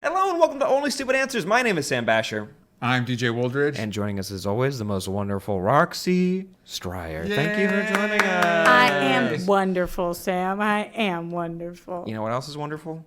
Hello and welcome to Only Stupid Answers. My name is Sam Basher. I'm DJ Woldridge. And joining us as always, the most wonderful Roxy Stryer. Yay. Thank you for joining us. I am wonderful, Sam. I am wonderful. You know what else is wonderful?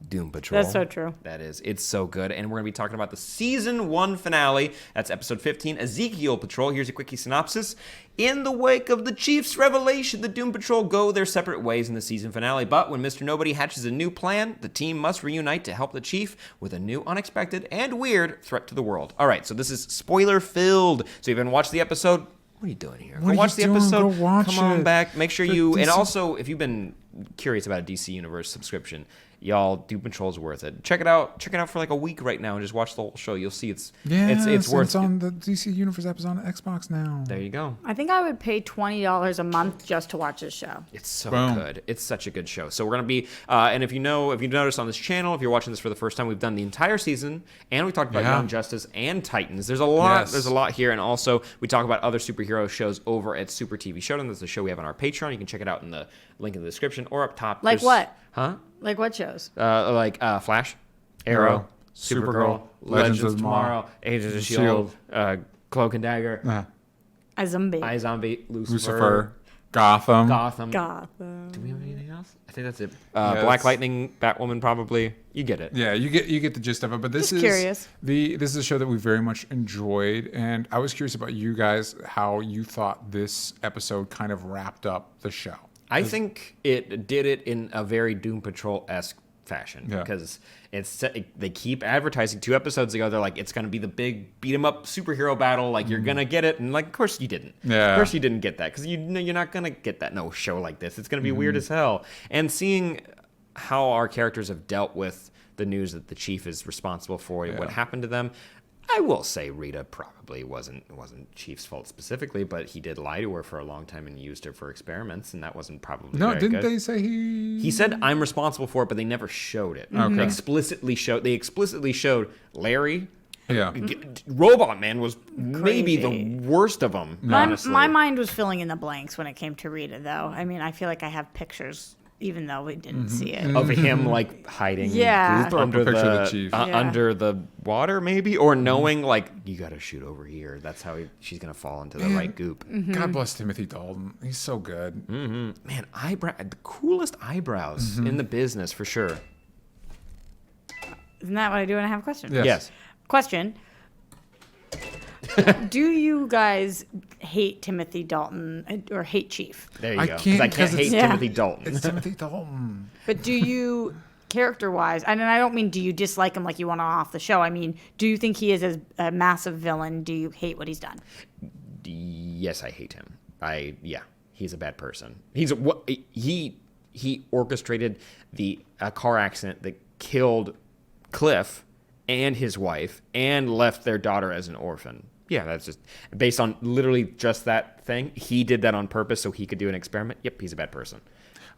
Doom Patrol. That's so true. That is. It's so good. And we're going to be talking about the Season 1 finale. That's Episode 15, Ezekiel Patrol. Here's a quickie synopsis. In the wake of the Chief's revelation, the Doom Patrol go their separate ways in the season finale. But when Mr. Nobody hatches a new plan, the team must reunite to help the Chief with a new, unexpected, and weird threat to the world. All right, so this is spoiler-filled. So if you haven't watched the episode, what are you doing here? Go watch the episode. Go watch Come on back. Make sure you... And also, if you've been curious about a DC Universe subscription, y'all, Doom Patrol's worth it. Check it out. Check it out for like a week right now and just watch the whole show. You'll see it's worth it. It's on the DC Universe app is on Xbox now. There you go. I think I would pay $20 a month just to watch this show. It's so good. It's such a good show. So we're gonna be and if you noticed on this channel, if you're watching this for the first time, we've done the entire season and we talked about Young Justice and Titans. There's a lot. Yes. There's a lot here, and also we talk about other superhero shows over at Super TV Showdown. That's the show we have on our Patreon. You can check it out in the link in the description or up top. Like what? Huh? Like what shows? Flash, Arrow, Supergirl, Legends of Tomorrow, Agents of S.H.I.E.L.D., Cloak and Dagger, iZombie, Lucifer, Gotham. Do we have anything else? I think that's it. Black Lightning, Batwoman, probably. You get it. Yeah, you get the gist of it. But this is a show that we very much enjoyed, and I was curious about you guys how you thought this episode kind of wrapped up the show. I think it did it in a very Doom Patrol-esque fashion because they keep advertising. 2 episodes ago, they're like, it's going to be the big beat-em-up superhero battle. Like, you're going to get it. And, like, of course you didn't. Yeah. Of course you didn't get that because you're not going to get that no show like this. It's going to be weird as hell. And seeing how our characters have dealt with the news that the Chief is responsible for what happened to them, I will say Rita probably wasn't Chief's fault specifically, but he did lie to her for a long time and used her for experiments, and that wasn't probably very good. They say He said, I'm responsible for it, but they never showed it. Okay. They explicitly showed Larry. Yeah. Robotman was maybe the worst of them, honestly. My mind was filling in the blanks when it came to Rita, though. I mean, I feel like I have pictures, even though we didn't see it. Of him, like, hiding under the Chief. Under the water, maybe? Or knowing, like, you got to shoot over here. That's how she's going to fall into the right goop. God bless Timothy Dalton. He's so good. Man, the coolest eyebrows in the business, for sure. Isn't that what I do when I have a question? Yes. Question. Do you guys hate Timothy Dalton or hate Chief? There you go. Because I can't hate Timothy Dalton. It's Timothy Dalton. But do you, character-wise, and I don't mean do you dislike him like you want him off the show. I mean, do you think he is a massive villain? Do you hate what he's done? Yes, I hate him. He's a bad person. He orchestrated the car accident that killed Cliff and his wife and left their daughter as an orphan. Yeah, that's just based on literally just that thing. He did that on purpose so he could do an experiment. Yep, he's a bad person.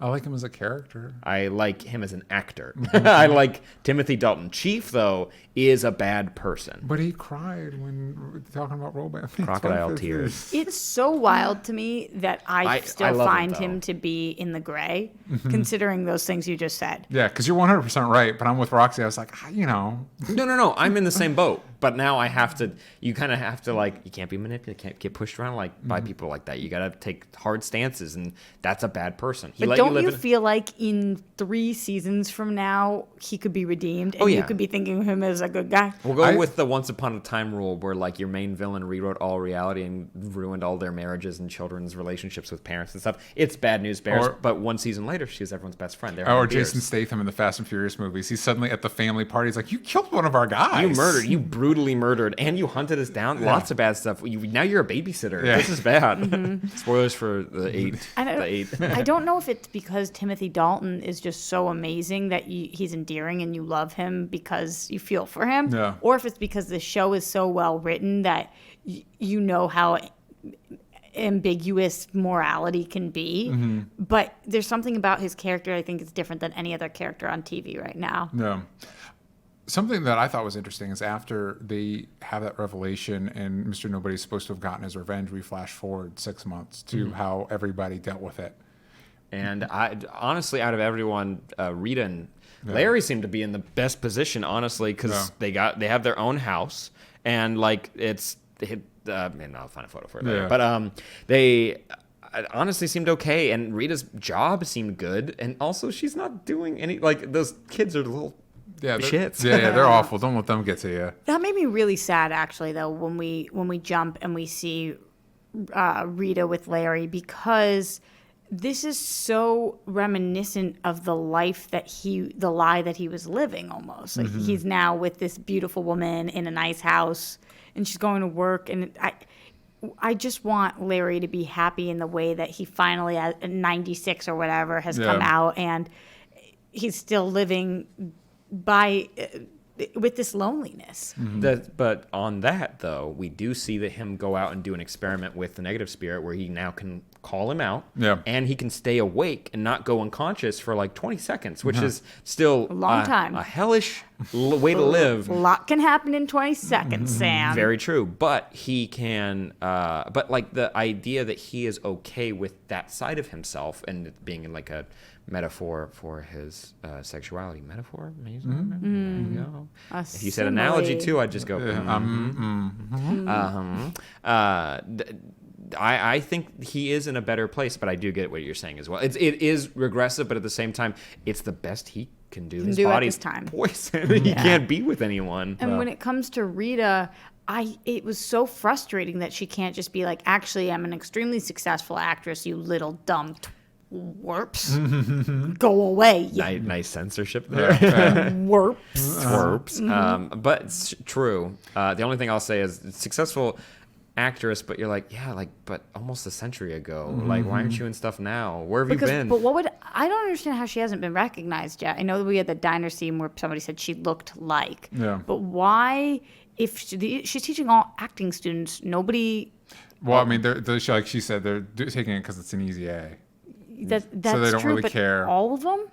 I like him as a character. I like him as an actor. I like Timothy Dalton. Chief, though, is a bad person. But he cried when talking about Robotman. Crocodile tears. It's so wild to me that I still find him to be in the gray, considering those things you just said. Yeah, because you're 100% right, but I'm with Roxy. I was like, No. I'm in the same boat. But now you kind of have to, like, you can't be manipulated, can't get pushed around by people like that. You got to take hard stances, and that's a bad person. But don't you feel like in 3 seasons from now, he could be redeemed, and you could be thinking of him as a good guy? We'll go with the Once Upon a Time rule, where, like, your main villain rewrote all reality and ruined all their marriages and children's relationships with parents and stuff. It's bad news bears, but 1 season later, she was everyone's best friend. Or Jason Statham in the Fast and Furious movies. He's suddenly at the family party. He's like, you killed one of our guys. You brutally murdered, and you hunted us down. Yeah. Lots of bad stuff. Now you're a babysitter. Yeah. This is bad. Spoilers for the 8. I don't know if it's because Timothy Dalton is just so amazing that he's endearing and you love him because you feel for him, or if it's because the show is so well written that you know how ambiguous morality can be. But there's something about his character I think is different than any other character on TV right now. Yeah. Something that I thought was interesting is after they have that revelation and Mr. Nobody's supposed to have gotten his revenge, we flash forward 6 months to how everybody dealt with it. And I honestly, out of everyone, Rita and Larry seem to be in the best position, honestly, because they have their own house, and like and I'll find a photo for it later. But they honestly seemed okay, and Rita's job seemed good, and also she's not doing any, like, those kids are little shits. Yeah, they're awful. Don't let them get to you. That made me really sad, actually, though, when we jump and we see Rita with Larry, because this is so reminiscent of the lie that he was living, almost. Like, he's now with this beautiful woman in a nice house, and she's going to work, and I just want Larry to be happy in the way that he finally, at 96 or whatever, has come out, and he's still living with this loneliness. But on that, though, we do see that him go out and do an experiment with the negative spirit where he now can call him out, and he can stay awake and not go unconscious for like 20 seconds, which is still a long time. A hellish way to live. A lot can happen in 20 seconds, Sam. Very true. But he can, but like the idea that he is okay with that side of himself and it being like a metaphor for his sexuality. Metaphor? Amazing. There you go. If you said analogy too, I'd just go. I think he is in a better place, but I do get what you're saying as well. It is regressive, but at the same time, it's the best he can do. His body's poison. He can't be with anyone. And when it comes to Rita, it was so frustrating that she can't just be like, actually, I'm an extremely successful actress, you little dumb twerps. Go away. Nice censorship there. Twerps. But it's true. The only thing I'll say is successful actress, but you're like, but almost a century ago. Like, why aren't you in stuff now? Where have you been? But I don't understand how she hasn't been recognized yet. I know that we had the diner scene where somebody said she looked like. Yeah. But why, if she's teaching all acting students, nobody... Well, I mean, like she said, they're taking it because it's an easy A. That's so they don't true, really but care. All of them?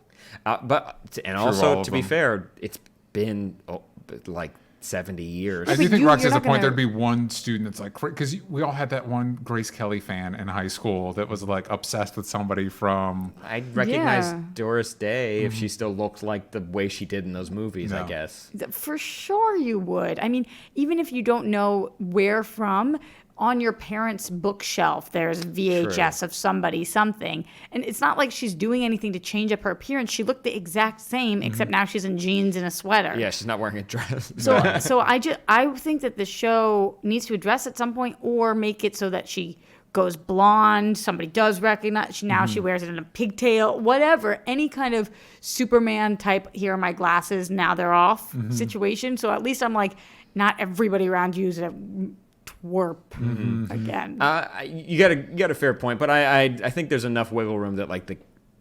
Also, to be fair, it's been like 70 years. I do think Rox has a point. There'd be one student that's like, because we all had that one Grace Kelly fan in high school that was like obsessed with somebody from. I'd recognize Doris Day if she still looked like the way she did in those movies, I guess. For sure you would. I mean, even if you don't know where from, on your parents' bookshelf, there's VHS of something. And it's not like she's doing anything to change up her appearance. She looked the exact same, except now she's in jeans and a sweater. Yeah, she's not wearing a dress. So I think that the show needs to address at some point, or make it so that she goes blonde, somebody does recognize, she wears it in a pigtail, whatever, any kind of Superman type, here are my glasses, now they're off situation. So at least I'm like, not everybody around you is a twerp again. You got a fair point, but I think there's enough wiggle room that like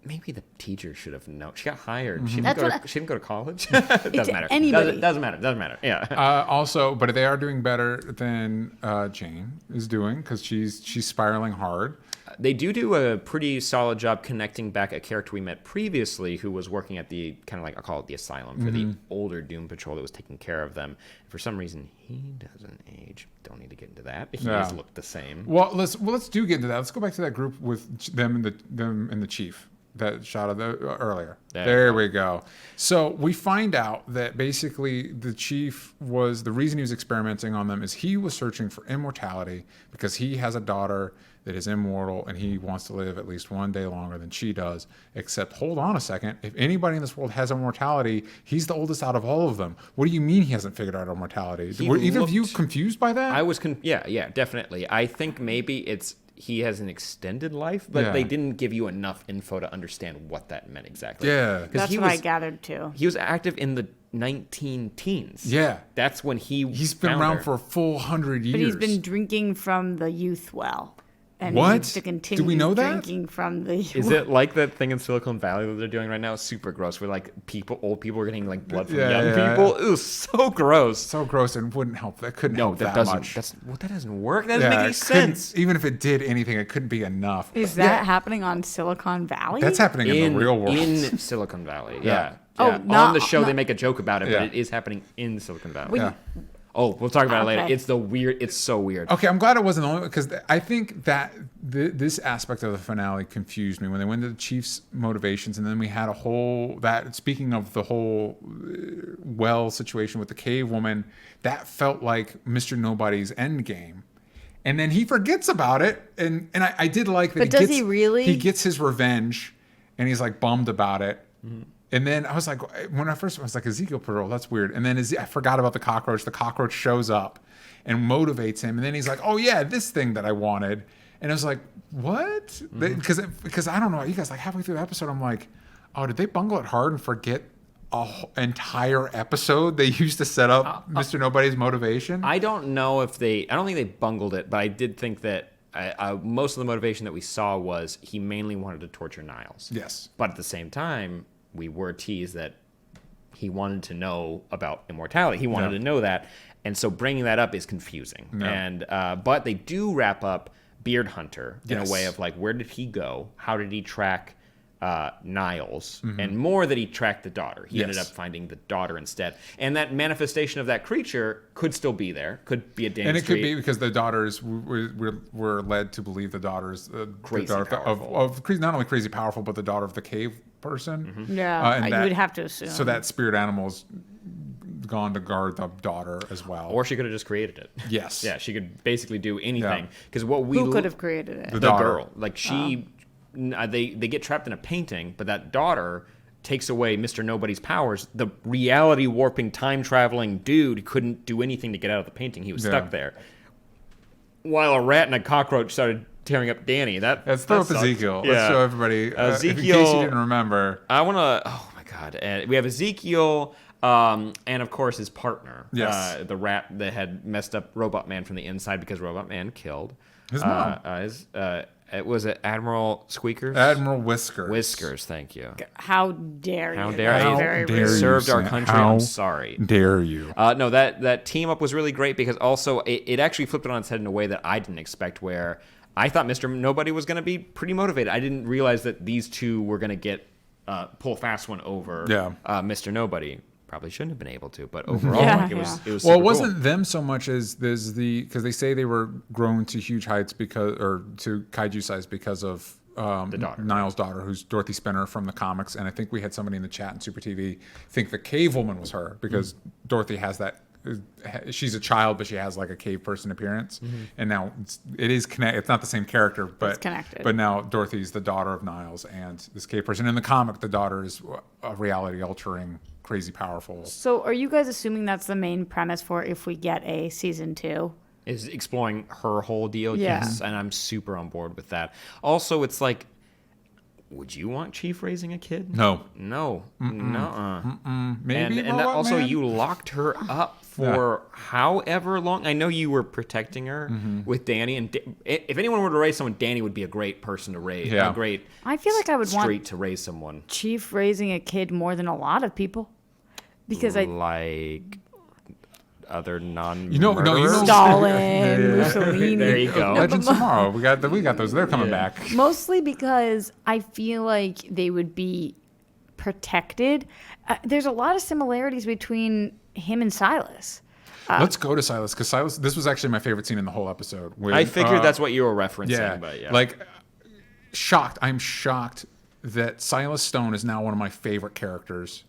maybe the teacher should have known. She got hired. She didn't go to college. It doesn't matter. Anybody. Doesn't matter. Yeah. Also, but they are doing better than Jane is doing, because she's spiraling hard. They do a pretty solid job connecting back a character we met previously who was working at the kind of like, I'll call it the asylum for the older Doom Patrol that was taking care of them. For some reason, he doesn't age. Don't need to get into that. He does look the same. Well, let's do get into that. Let's go back to that group with them and the chief. That shot of earlier. There we go. So we find out that basically the chief the reason he was experimenting on them is he was searching for immortality because he has a daughter that is immortal and he wants to live at least one day longer than she does. Except, hold on a second, if anybody in this world has immortality, he's the oldest out of all of them. What do you mean he hasn't figured out immortality? Were either of you confused by that? I was yeah, definitely. I think maybe he has an extended life, but they didn't give you enough info to understand what that meant exactly. Yeah. That's what I gathered too. He was active in the 19-teens. Yeah. That's when he's been around for a full 100 years. But he's been drinking from the youth well. And what? He needs to continue Do we know that? Drinking from the... Is it like that thing in Silicon Valley that they're doing right now? It's super gross. Where like old people are getting like blood from young people. It was so gross. So gross, and wouldn't help. That couldn't help that much. That doesn't work. That doesn't make any sense. Even if it did anything, it couldn't be enough. Is that happening on Silicon Valley? That's happening in the real world. In Silicon Valley, yeah. Oh, on the show they make a joke about it, but it is happening in Silicon Valley. Oh, we'll talk about it later. Okay. It's so weird. Okay, I'm glad it wasn't the only because I think that this aspect of the finale confused me when they went to the Chiefs' motivations, and then we had a whole that. Speaking of the whole well situation with the cave woman, that felt like Mr. Nobody's end game, and then he forgets about it, and I did like that. But does he really? He gets his revenge, and he's like bummed about it. Mm-hmm. And then I was like, when I first I was like, Ezekiel Patrol, that's weird. And then I forgot about the cockroach. The cockroach shows up and motivates him. And then he's like, oh, yeah, this thing that I wanted. And I was like, what? Because I don't know. You guys, like halfway through the episode, I'm like, oh, did they bungle it hard and forget an entire episode they used to set up Mr. Nobody's motivation? I don't know if I don't think they bungled it, but I did think that most of the motivation that we saw was he mainly wanted to torture Niles. Yes. But at the same time, we were teased that he wanted to know about immortality. He wanted to know that. And so bringing that up is confusing. No. And but they do wrap up Beard Hunter in a way of like, where did he go? How did he track Niles? Mm-hmm. And more that he tracked the daughter. He ended up finding the daughter instead. And that manifestation of that creature could still be there. Could be a Dame And it Street. could be because the daughters were led to believe the daughter's crazy the daughter of not only crazy powerful, but the daughter of the cave person. Mm-hmm. Yeah, you would have to assume. So that spirit animal's gone to guard the daughter as well. Or she could have just created it. Yes. Yeah, she could basically do anything. Because who could have created it? The girl. Like she, they get trapped in a painting, but that daughter takes away Mr. Nobody's powers. The reality warping, time traveling dude couldn't do anything to get out of the painting. He was stuck there. While a rat and a cockroach started tearing up Danny. Let's throw up Ezekiel. Yeah. Let's show everybody. Ezekiel, in case you didn't remember. I want to. Oh my God. We have Ezekiel, and of course his partner. Yes. The rat that had messed up Robotman from the inside because Robotman killed his mom. It was Admiral Squeakers. Admiral Whiskers. Whiskers. Thank you. How dare you? How dare you? Served our country. I'm sorry. Dare you? No, that team up was really great because also it actually flipped it on its head in a way that I didn't expect. Where I thought Mr. Nobody was going to be pretty motivated. I didn't realize that these two were going to get pull fast one over Mr. Nobody. Probably shouldn't have been able to, but overall, it was. Well, it wasn't them so much as because they say they were grown to huge heights to kaiju size because of the daughter. Niles' daughter, who's Dorothy Spinner from the comics, and I think we had somebody in the chat in Super TV think the cave woman was her because Dorothy has that. She's a child, but she has like a cave person appearance, and now it is connected. It's not the same character, but it's connected. But now Dorothy's the daughter of Niles and this cave person. In the comic, the daughter is a reality altering, crazy powerful. So, are you guys assuming that's the main premise for if we get a season 2? Is exploring her whole deal? Yeah. Yes, and I'm super on board with that. Also, it's like, would you want Chief raising a kid? No. Maybe. And also, you locked her up for however long. I know you were protecting her with Danny, and if anyone were to raise someone, Danny would be a great person to raise. A great. I feel like I would want to raise someone. Chief raising a kid more than a lot of people, because like other non. Stalin, Mussolini. There you go. Legends Tomorrow. We got those. They're coming back. Mostly because I feel like they would be protected. There's a lot of similarities between him and Silas. Let's go to Silas because Silas. This was actually my favorite scene in the whole episode. I figured that's what you were referencing. Yeah, but like shocked. I'm shocked that Silas Stone is now one of my favorite characters.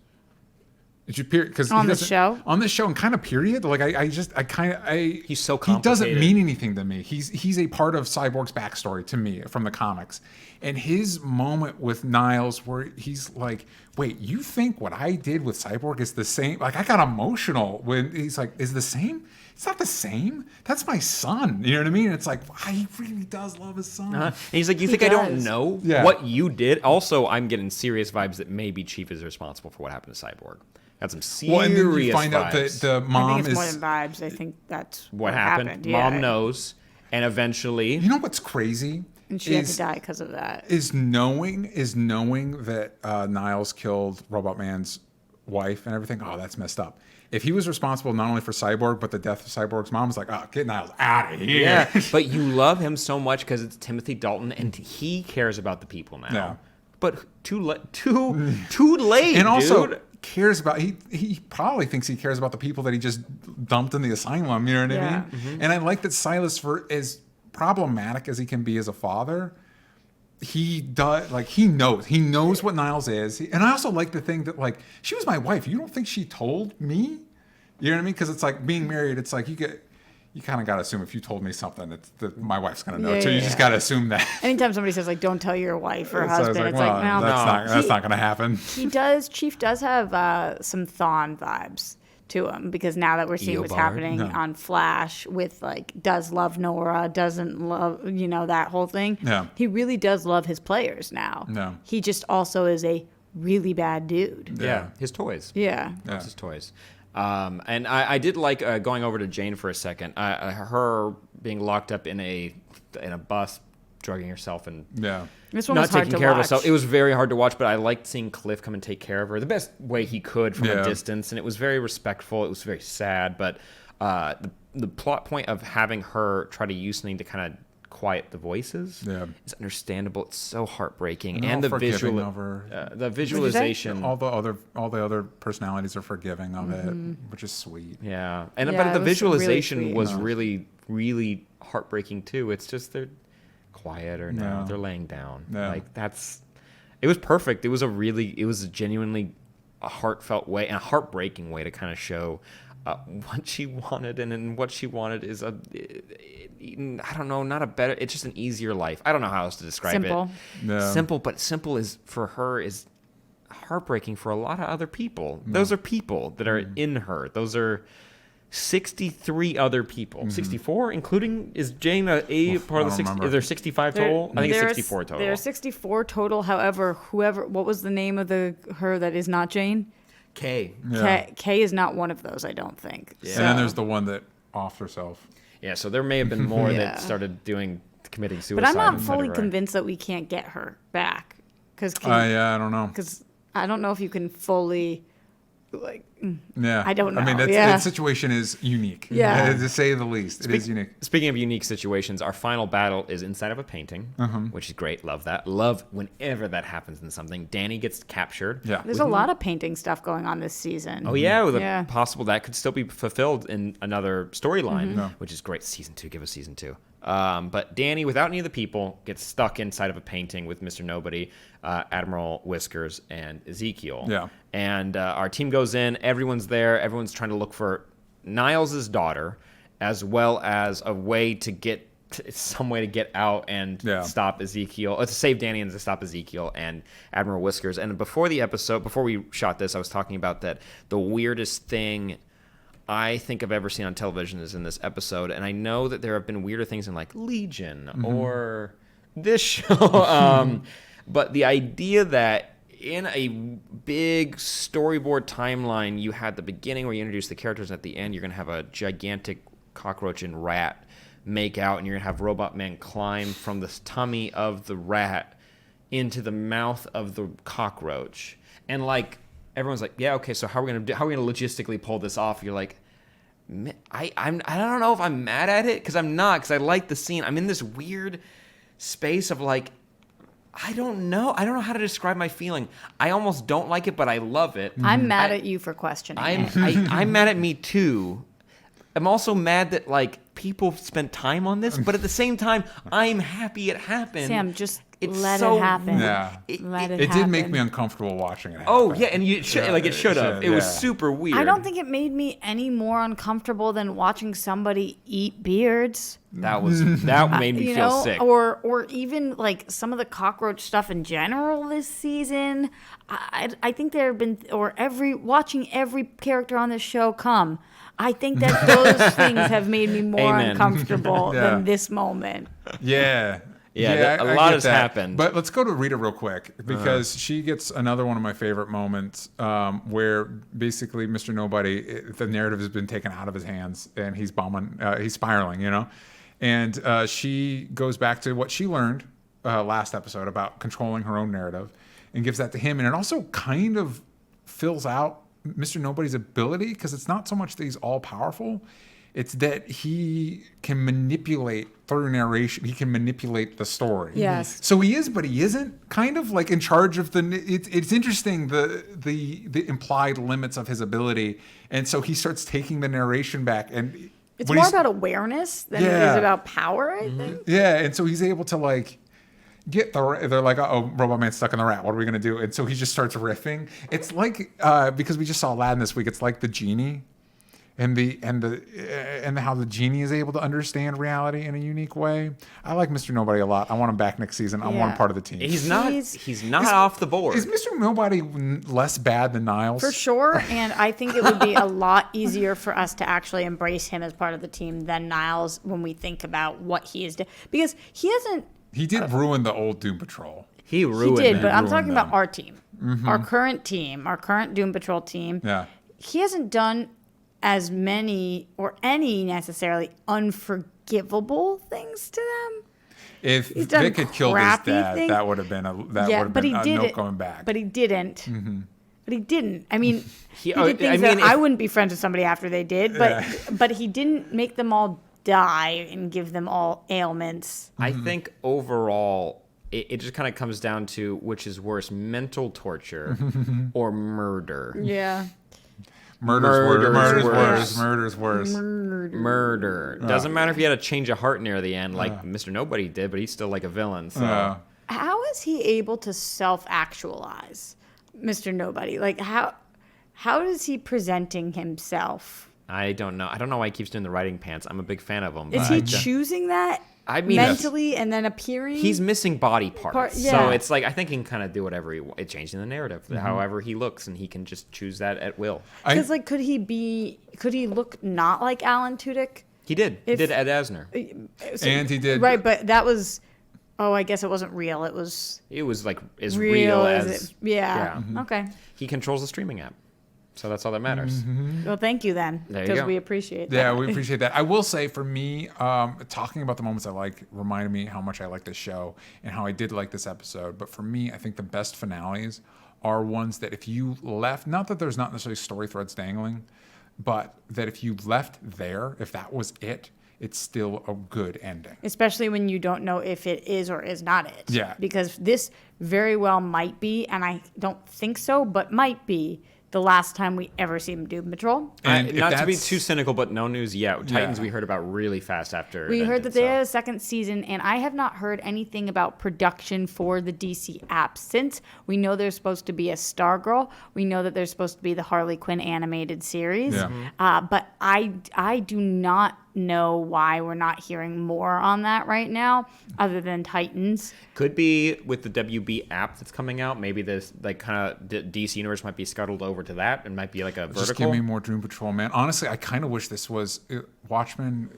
Because on the show, and kind of period. Like he's so complicated. He doesn't mean anything to me. He's a part of Cyborg's backstory to me from the comics, and his moment with Niles where he's like, "Wait, you think what I did with Cyborg is the same?" Like I got emotional when he's like, "Is the same?" It's not the same. That's my son. You know what I mean? It's like he really does love his son. And he's like, "You think I don't know what you did?" Also, I'm getting serious vibes that maybe Chief is responsible for what happened to Cyborg. Got some serious and then you find out that the mom I think it's more than vibes. I think that's what happened. Mom knows, and eventually, you know what's crazy? And she had to die because of that. Is knowing that Niles killed Robotman's wife and everything. Oh, that's messed up. If he was responsible not only for Cyborg but the death of Cyborg's mom, was like, oh, get Niles out of here. Yeah, but you love him so much because it's Timothy Dalton, and he cares about the people now. Yeah. But too late. And also, dude. cares about, he probably thinks he cares about the people that he just dumped in the asylum, you know what I mean? Mm-hmm. And I like that Silas, for as problematic as he can be as a father, he knows what Niles is. And I also like the thing that, like, she was my wife. You don't think she told me? You know what I mean? Because it's like being married, it's like you kind of got to assume if you told me something that my wife's going to know. So you just got to assume that. Anytime somebody says, like, don't tell your wife or husband, like, it's like, no. That's not going to happen. Chief does have some Thawne vibes to him, because now that we're seeing what's happening on Flash with, like, does love Nora, doesn't love, that whole thing. Yeah. He really does love his players now. No. He just also is a really bad dude. Yeah. His toys. Yeah. Loves his toys. And I did like going over to Jane for a second. Her being locked up in a bus, drugging herself and this one not was hard taking to care watch. of herself. It was very hard to watch, but I liked seeing Cliff come and take care of her the best way he could from a distance, and it was very respectful. It was very sad, but the plot point of having her try to use something to kind of quiet the voices is understandable. It's so heartbreaking, and the visualization. All the other personalities are forgiving of it, which is sweet. Yeah, but the visualization was really, really heartbreaking too. It's just they're quieter now. They're laying down. Like it was perfect. It was a genuinely a heartfelt way and a heartbreaking way to kind of show what she wanted, and then what she wanted is I don't know, not a better. It's just an easier life. I don't know how else to describe it. Simple, but simple is for her is heartbreaking for a lot of other people. Those are people that are in her. Those are 63 other people. 64, including, is Jane a part of the 60? Is there 65 total? I think it's 64 total. There are 64 total. However, what was the name of her that is not Jane? Kay. Yeah. Kay is not one of those, I don't think. Yeah. And then there's the one that offed herself. Yeah, so there may have been more that started committing suicide. But I'm not fully convinced that we can't get her back. I don't know. Because I don't know if you can fully, I don't know. I mean, that situation is unique. Yeah. To say the least. It is unique. Speaking of unique situations, our final battle is inside of a painting, which is great. Love that. Love whenever that happens in something. Danny gets captured. Yeah. There's a lot of painting stuff going on this season. Oh, yeah. Possible that could still be fulfilled in another storyline, which is great. Season 2. Give us season 2. But Danny, without any of the people, gets stuck inside of a painting with Mr. Nobody, Admiral Whiskers, and Ezekiel. Yeah. And our team goes in. Everyone's there. Everyone's trying to look for Niles' daughter, as well as some way to get out and stop Ezekiel, to save Danny and to stop Ezekiel and Admiral Whiskers. And before we shot this, I was talking about that the weirdest thing I think I've ever seen on television is in this episode, and I know that there have been weirder things in like Legion or this show, but the idea that in a big storyboard timeline, you had the beginning where you introduce the characters, and at the end you're going to have a gigantic cockroach and rat make out, and you're going to have Robotman climb from the tummy of the rat into the mouth of the cockroach, and like everyone's like, yeah, okay, so how are we going to logistically pull this off? You're like, I don't know if I'm mad at it, because I'm not, because I like the scene. I'm in this weird space of like, I don't know how to describe my feeling. I almost don't like it, but I love it. I'm mad at you for questioning it. I'm mad at me too. I'm also mad that like people spent time on this, but at the same time, I'm happy it happened. Sam, just let it happen. Yeah. It did make me uncomfortable watching it happen. Oh, yeah, and it should have. It was super weird. I don't think it made me any more uncomfortable than watching somebody eat beards. That made me feel sick. Or even like some of the cockroach stuff in general this season. I think there have been, watching every character on this show come, I think that those things have made me more uncomfortable than this moment. Yeah. Yeah, a lot has happened. But let's go to Rita real quick, because she gets another one of my favorite moments where basically Mr. Nobody, the narrative has been taken out of his hands, and he's spiraling, And she goes back to what she learned last episode about controlling her own narrative and gives that to him. And it also kind of fills out Mr. Nobody's ability, because it's not so much that he's all powerful. It's that he can manipulate through narration. He can manipulate the story. Yes. So he is, but he isn't. Kind of like in charge of the. It's interesting the implied limits of his ability, and so he starts taking the narration back. And it's more about awareness than it is about power. I think. Yeah, and so he's able to like. They're like, oh, Robotman's stuck in the rat. What are we gonna do? And so he just starts riffing. It's like because we just saw Aladdin this week. It's like the genie, and how the genie is able to understand reality in a unique way. I like Mr. Nobody a lot. I want him back next season. I want him part of the team. He's not off the board. Is Mr. Nobody less bad than Niles? For sure, and I think it would be a lot easier for us to actually embrace him as part of the team than Niles when we think about what he is doing, because he hasn't. He did ruin the old Doom Patrol. He ruined He did, them. but I'm talking about our team, our current team, our current Doom Patrol team. Yeah. He hasn't done as many or any necessarily unforgivable things to them. If He's done Vic had killed his crappy dad, things. that would have been no going back. But he didn't. But he didn't. I mean, he I did things mean, that I wouldn't be friends with somebody after they did. But he didn't make them all die and give them all ailments. I think overall, it just kind of comes down to which is worse, mental torture or murder. Yeah. Murder's worse. Murder. Doesn't matter if he had a change of heart near the end, like Mr. Nobody did, but he's still like a villain. So. How is he able to self-actualize, Mr. Nobody? Like, how is he presenting himself? I don't know. I don't know why he keeps doing the writing pants. I'm a big fan of him. Is he choosing that mentally and then appearing? He's missing body parts. Yeah. So it's like, I think he can kind of do whatever he wants. It's changing the narrative, however he looks, and he can just choose that at will. Because, like, could he look not like Alan Tudyk? He did. He did Ed Asner. And he did. Right, but that was... Oh, I guess it wasn't real. It was like as real as... Yeah. Okay. He controls the streaming app. So that's all that matters. Well, thank you then, because we appreciate that. Yeah, we appreciate that. I will say, for me, talking about the moments I like reminded me how much I like this show and how I did like this episode. But for me, I think the best finales are ones that if you left, not that there's not necessarily story threads dangling, but that if you left there, if that was it, it's still a good ending. Especially when you don't know if it is or is not it. Yeah. Because this very well might be, and I don't think so, but might be the last time we ever see Doom Patrol. And not to be too cynical, but no news yet. Titans we heard about really fast after. We heard that they had a second season, and I have not heard anything about production for the DC app since. We know there's supposed to be a Stargirl. We know that there's supposed to be the Harley Quinn animated series. Yeah. But I do not know why we're not hearing more on that right now, other than Titans. Could be with the WB app that's coming out. Maybe this like kind of DC universe might be scuttled over to that, and might be like a vertical. Just give me more Doom Patrol, man. Honestly, I kind of wish this was Watchmen.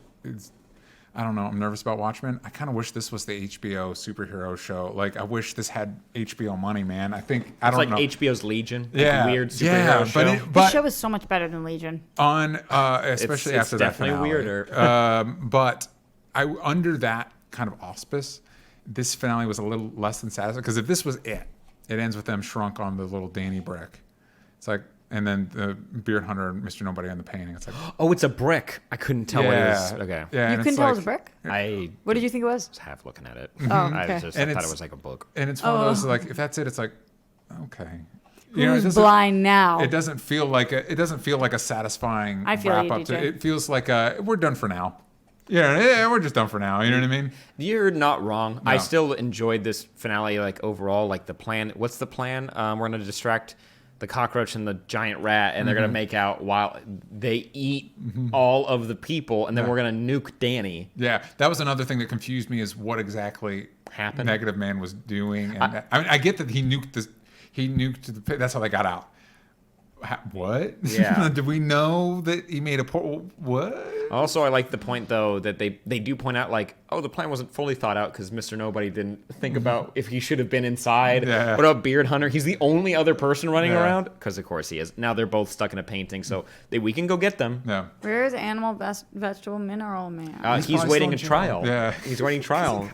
I don't know. I'm nervous about Watchmen. I kind of wish this was the HBO superhero show. Like, I wish this had HBO money, man. I don't know. It's like HBO's Legion. Yeah. Weird superhero show. But the show is so much better than Legion. Especially after that finale. It's definitely weirder. But under that kind of auspice, this finale was a little less than satisfying. Because if this was it ends with them shrunk on the little Danny brick. It's like, and then the Beard Hunter and Mr. Nobody on the painting. It's like, oh, it's a brick. I couldn't tell what it was. Okay. Yeah, you couldn't tell it was a brick? What did you think it was? I was half looking at it. Oh, okay. I thought it was like a book. And it's one of those, like, if that's it, it's like, okay. Who's blind now? It doesn't feel like a satisfying wrap up to it. It feels like we're done for now. Yeah, we're just done for now. You know what I mean? You're not wrong. No. I still enjoyed this finale, like overall, like the plan. What's the plan? We're gonna distract the cockroach and the giant rat, and they're gonna make out while they eat all of the people, and then we're gonna nuke Danny. Yeah, that was another thing that confused me, is what exactly happened. Negative Man was doing. And I get that he nuked this. He nuked the pit. That's how they got out. What? Yeah. Did we know that he made a portal? What? Also, I like the point, though, that they do point out, like, oh, the plan wasn't fully thought out because Mr. Nobody didn't think about if he should have been inside. Yeah. What about Beard Hunter? He's the only other person running around? Because, of course, he is. Now they're both stuck in a painting, so we can go get them. Yeah. Where is Animal Vegetable Mineral Man? He's waiting a trial. Yeah. He's waiting trial.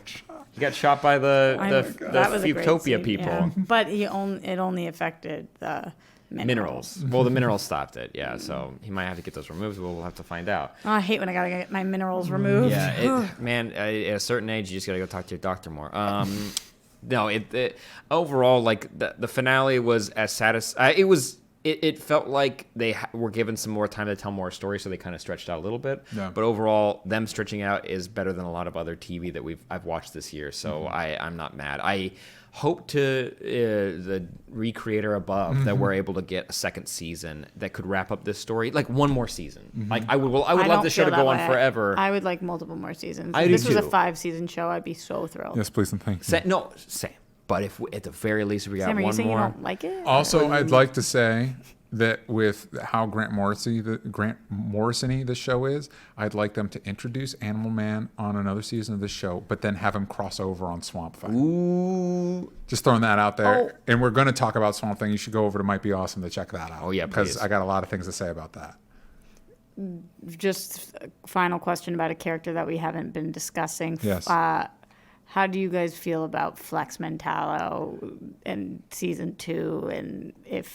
He got shot by the Futopia people. Yeah. But it only affected the Minerals. Well, the minerals stopped it. Yeah, so he might have to get those removed. We'll have to find out. Oh, I hate when I gotta get my minerals removed. Yeah, man. At a certain age, you just gotta go talk to your doctor more. No, overall, like the finale was as satisfying. It felt like they were given some more time to tell more stories, so they kind of stretched out a little bit. Yeah. But overall, them stretching out is better than a lot of other TV that I've watched this year. So I'm not mad. I hope to the recreator above that we're able to get a second season that could wrap up this story, like one more season. Like I would love the show to go on forever. I would like multiple more seasons. If this was a 5-season show, I'd be so thrilled. Yes, please and thank you. Same. But if at the very least we got Sam, one more. You don't like it? Also, I'd like to say that with how Grant Morrison-y the show is, I'd like them to introduce Animal Man on another season of this show, but then have him cross over on Swamp Thing. Ooh. Just throwing that out there. Oh. And we're going to talk about Swamp Thing. You should go over to Might Be Awesome to check that out. Oh, yeah, because I got a lot of things to say about that. Just a final question about a character that we haven't been discussing. Yes. How do you guys feel about Flex Mentallo in season 2, and if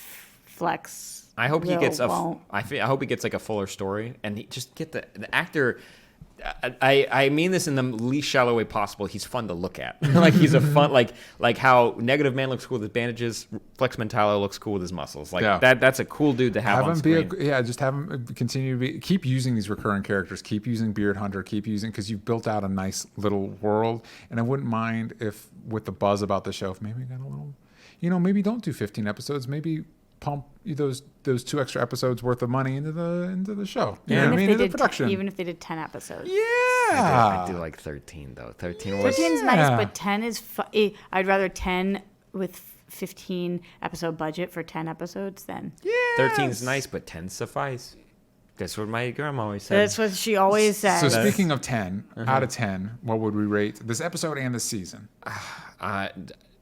Flex? I hope he gets I hope he gets like a fuller story, and he just get the actor. I mean this in the least shallow way possible. He's fun to look at. Like he's a fun like how Negative Man looks cool with his bandages. Flex Mentallo looks cool with his muscles. Like that's a cool dude to have on screen. Just have him continue to keep using these recurring characters. Keep using Beard Hunter. Keep using, because you've built out a nice little world. And I wouldn't mind if, with the buzz about the show, if maybe got a little, maybe don't do 15 episodes. Maybe pump those 2 extra episodes worth of money into the show. Into the production. Even if they did 10 episodes. Yeah. I do like 13 though. 13 was 13's nice, but 10 is I'd rather 10 with 15 episode budget for 10 episodes than 13's nice, but 10 suffice. That's what my grandma always said. That's what she always said. So speaking of 10, out of 10, what would we rate this episode and this season?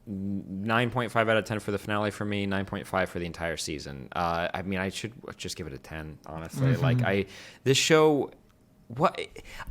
9.5 out of 10 for the finale for me, 9.5 for the entire season. I mean, I should just give it a 10, honestly. Like this show,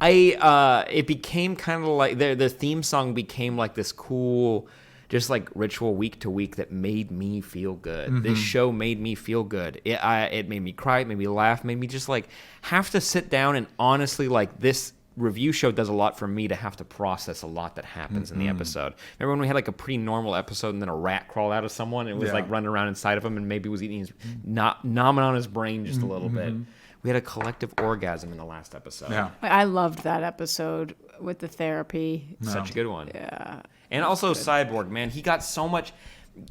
it became kind of like the theme song became like this cool, just like ritual week to week that made me feel good. This show made me feel good. It made me cry, it made me laugh, made me just like have to sit down and honestly like this review show does a lot for me to have to process a lot that happens in the episode. Remember when we had like a pretty normal episode and then a rat crawled out of someone and it was like running around inside of him and maybe was eating his nomming on his brain just a little bit. We had a collective orgasm in the last episode. Yeah. I loved that episode with the therapy. Such a good one. Yeah. And also Cyborg, man, he got so much.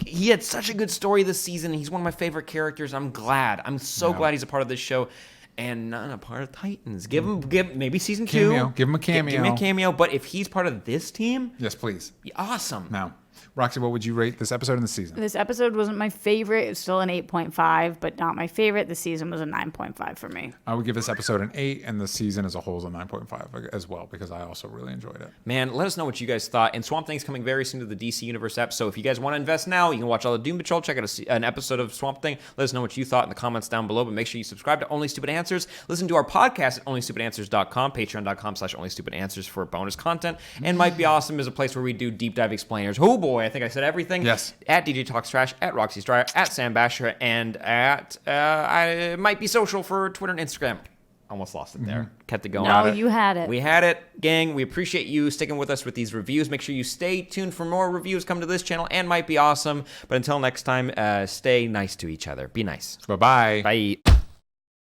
He had such a good story this season. He's one of my favorite characters. I'm so glad he's a part of this show. And not a part of Titans. Give maybe season 2. Give him a cameo. Give me a cameo. But if he's part of this team, yes, please. Awesome. Now, Roxy, what would you rate this episode and the season? This episode wasn't my favorite. It's still an 8.5, but not my favorite. The season was a 9.5 for me. I would give this episode an 8, and the season as a whole is a 9.5 as well, because I also really enjoyed it. Man, let us know what you guys thought. And Swamp Thing's coming very soon to the DC Universe app. So if you guys want to invest now, you can watch all the Doom Patrol, check out an episode of Swamp Thing. Let us know what you thought in the comments down below. But make sure you subscribe to Only Stupid Answers. Listen to our podcast at onlystupidanswers.com, patreon.com/onlystupidanswers for bonus content. And Might Be Awesome is a place where we do deep dive explainers. Oh boy, I think I said everything. Yes. At DJ Talks Trash, at Roxy's Dryer, at Sam Basher, and at I Might Be Social for Twitter and Instagram. Almost lost it there. Kept it going. No, you had it. We had it, gang. We appreciate you sticking with us with these reviews. Make sure you stay tuned for more reviews coming to this channel and Might Be Awesome. But until next time, stay nice to each other. Be nice. Bye-bye. Bye.